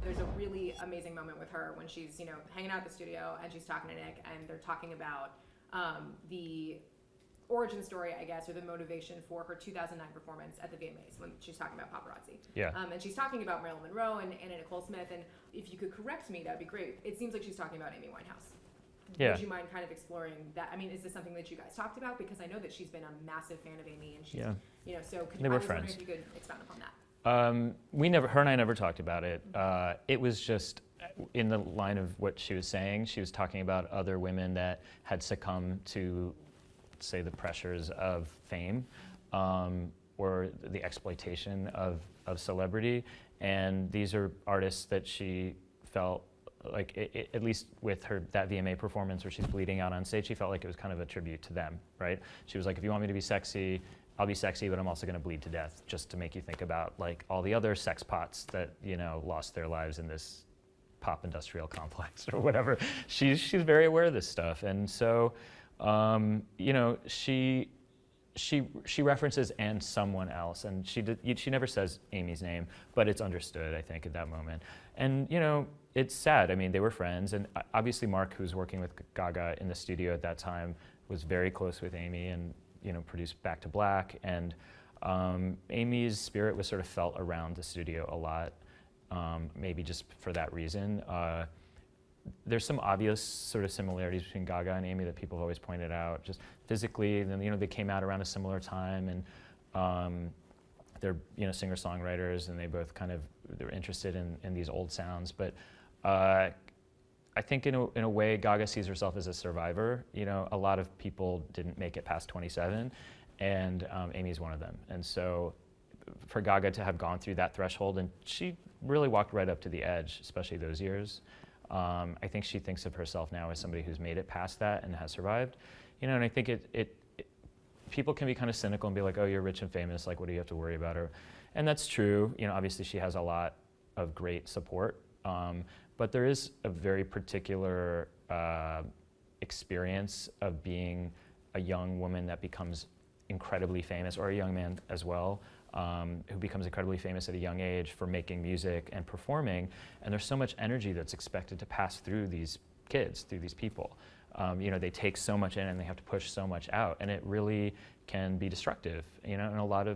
There's a really amazing moment with her when she's, hanging out at the studio and she's talking to Nick and they're talking about the origin story, I guess, or the motivation for her 2009 performance at the VMAs when she's talking about paparazzi. Yeah. And she's talking about Marilyn Monroe and Anna Nicole Smith, and if you could correct me, that'd be great. It seems like she's talking about Amy Winehouse. Yeah. Would you mind kind of exploring that? I mean, is this something that you guys talked about? Because I know that she's been a massive fan of Amy, and she's, so They were I was friends. wondering if you could expound upon that. Her and I never talked about it. It was just in the line of what she was saying. She was talking about other women that had succumbed to, say, the pressures of fame or the exploitation of celebrity. And these are artists that she felt like, at least with that VMA performance where she's bleeding out on stage, she felt like it was kind of a tribute to them, right? She was like, if you want me to be sexy, I'll be sexy, but I'm also going to bleed to death, just to make you think about like all the other sex pots that lost their lives in this pop industrial complex or whatever. She's very aware of this stuff, and so she references and someone else, and she never says Amy's name, but it's understood, I think, at that moment. And it's sad. I mean, they were friends, and obviously Mark, who's working with Gaga in the studio at that time, was very close with Amy, and produced Back to Black, and Amy's spirit was sort of felt around the studio a lot, maybe just for that reason. There's some obvious sort of similarities between Gaga and Amy that people have always pointed out, just physically. Then they came out around a similar time, and they're singer-songwriters, and they both they're interested in these old sounds. But I think in a way, Gaga sees herself as a survivor. A lot of people didn't make it past 27, and Amy's one of them. And so for Gaga to have gone through that threshold, and she really walked right up to the edge, especially those years. I think she thinks of herself now as somebody who's made it past that and has survived. And I think people can be kind of cynical and be like, oh, you're rich and famous, like what do you have to worry about? And that's true. Obviously she has a lot of great support. But there is a very particular experience of being a young woman that becomes incredibly famous, or a young man as well, who becomes incredibly famous at a young age for making music and performing. And there's so much energy that's expected to pass through these kids, through these people. They take so much in and they have to push so much out, and it really can be destructive. And a lot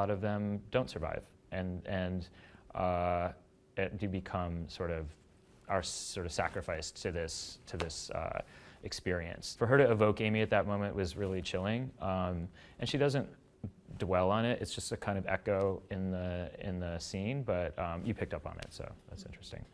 of them don't survive, and do become are sacrificed to this experience. For her to evoke Amy at that moment was really chilling, and she doesn't dwell on it. It's just a kind of echo in the scene, but you picked up on it, so that's interesting.